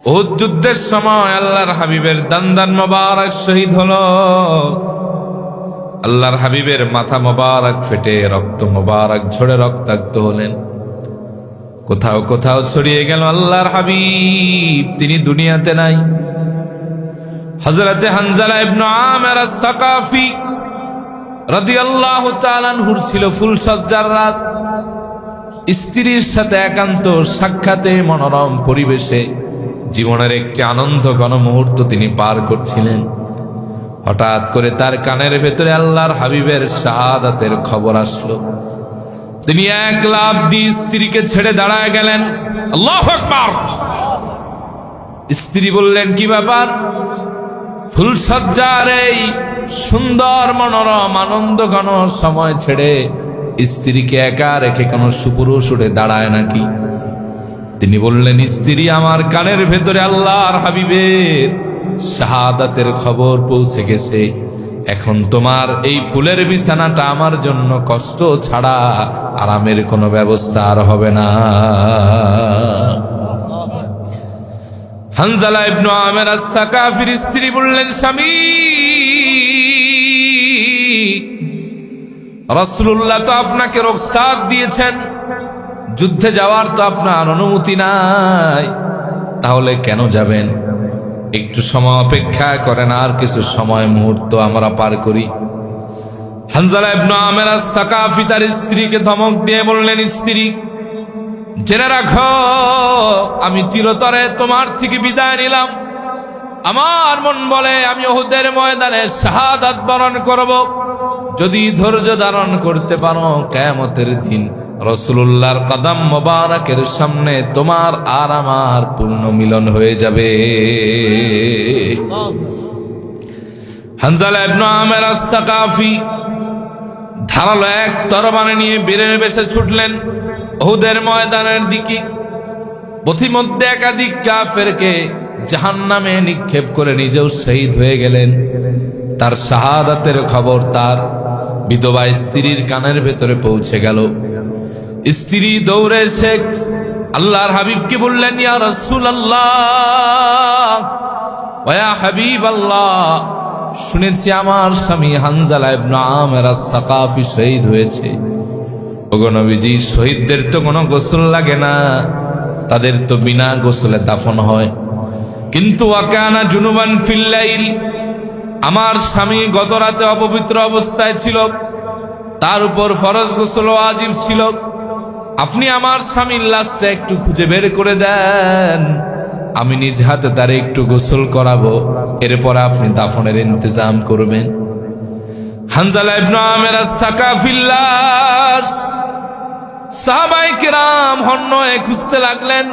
উহুদ যুদ্ধের সময় আল্লাহর হাবিবের দান্দান মোবারক শহীদ হলো। আল্লাহর হাবিবের মাথা মোবারক ফেটে রক্ত মোবারক ঝরে রক্তাক্ত হলেন। কোথাও কোথাও ছড়িয়ে গেল আল্লাহর হাবিব, তিনি দুনিয়াতে নাই। হযরতে হানজালা ইবনে আমির আস-সাকাফি রাদিয়াল্লাহু তাআলা আনহুর ছিল ফুলসজ্জার রাত। স্ত্রীর সাথে একান্ত সাক্ষাতে মনোরম পরিবেশে জীবনের একটি আনন্দ ঘন মুহূর্ত তিনি পার করছিলেন। হঠাৎ করে তার কানের ভেতরে আল্লাহর হাবিবের শাহাদাতের খবর আসলো। তিনি এক লাফ দিয়ে স্ত্রীকে ছেড়ে দাঁড়ায় গেলেন। আল্লাহু আকবার! স্ত্রী বললেন, কি ব্যাপার? ফুলসজ্জার এই সুন্দর মনোরম আনন্দ ঘন সময় ছেড়ে স্ত্রীকে একা রেখে কোনো সুপুরুষ উঠে দাঁড়ায় নাকি? তিনি বললেন, স্ত্রী, আমার কানের ভেতরে আল্লাহর হাবিবের শাহাদাতের খবর পৌঁছে গেছে। এখন তোমার এই ফুলের বিছানাটা আমার জন্য কষ্ট ছাড়া আরামের কোনো ব্যবস্থা আর হবে না। হানজালা ইবনে আমির আস-সাকাফির স্ত্রী বললেন, স্বামী, রাসূলুল্লাহ তো আপনাকে রুখসাত দিয়েছেন, যুদ্ধে যাওয়ার তো আপনার অনুমতি নাই, তাহলে কেন যাবেন? একটু সময় অপেক্ষা করেন, আর কিছু সময় মুহূর্ত আমরা পার করি। হানজালা ইবনে আমির আস-সাকাফি তার স্ত্রীকে ধমক দিয়ে বললেন, স্ত্রী, জেনে রাখো, আমি চিরতরে তোমার থেকে বিদায় নিলাম। আমার মন বলে আমি উহুদের ময়দানে শাহাদাত বরণ করব। যদি ধৈর্য ধারণ করতে পারো, কিয়ামতের দিন রাসূলুল্লাহর কদম মোবারকের সামনে তোমার আর আমার পূর্ণ মিলন হয়ে যাবে। হানজালা ইবনে আমির আস-সাকাফি ধারালো এক তরবারি নিয়ে বীরের বেশে ছুটলেন উহুদের ময়দানের দিকে। পথিমধ্যে একাধিক কাফেরকে জাহান্নামে নিক্ষেপ করে নিজেও শহীদ হয়ে গেলেন। তার শাহাদাতের খবর তার বিধবা স্ত্রীর কানের ভেতরে পৌঁছে গেল। স্ত্রী দৌড়ে এসে আল্লাহর হাবিবকে বললেন, ইয়া রাসূলুল্লাহ, ওয়া ইয়া হাবিবাল্লাহ, শুনেছি আমার স্বামী হানজালা ইবনে আমির আস-সাকাফি শহীদ হয়েছে। ওগো নবীজি, শহীদদের তো কোনো গোসল লাগে না, তাদের তো বিনা গোসলে দাফন হয়। কিন্তু ওয়াকানা জুনুবান ফিল লাইল, আমার স্বামী গত রাতে অপবিত্র অবস্থায় ছিল, তার উপর ফরজ গোসল ওয়াজিব ছিল। আপনি আমার স্বামীর লাশটা একটু খুঁজে বের করে দেন, আমি নিজ হাতে তার একটু গোসল করাবো, এরপর আপনি দাফনের ইন্তজাম করবেন। হানজালা ইবনে আমির আস-সাকাফির লাশ সাহাবায়ে কেরাম হন্য হয়ে খুঁজতে লাগলেন।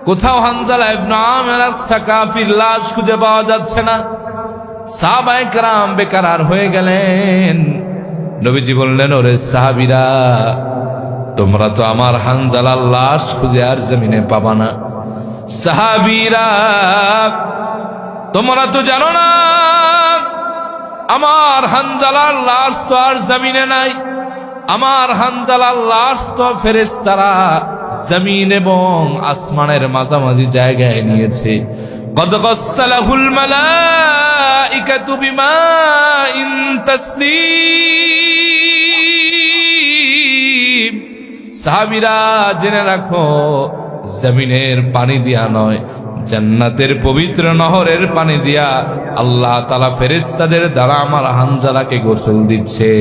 কোথাও হানজালা ইবনে আমির আস-সাকাফির লাশ খুঁজে পাওয়া যাচ্ছে না। সাহাবায়ে কেরাম বেকরার হয়ে গেলেন। নবীজি বললেন, ওরে সাহাবীরা, তোমরা তো আমার হানজালার লাশ খুঁজে আর জমিনে পাবা না। সাহাবীরা, তোমরা তো জানো না আমার হানজালার লাশ তো আর জমিনে নাই। আমার হানজালার লাশ তো ফেরেশতারা জমিন এবং আসমানের মাঝামাঝি জায়গায় নিয়েছে। কদ গসসালাহুল মালাইকাতু বিমাইন তাসনিম। সাহাবীরা, জেনে রাখো, জমিনের পানি দিয়া নয়, জান্নাতের পবিত্র নহরের পানি দিয়া আল্লাহ তাআলা ফেরেশতাদের দ্বারা আমার হানজালাকে গোসল দিচ্ছে।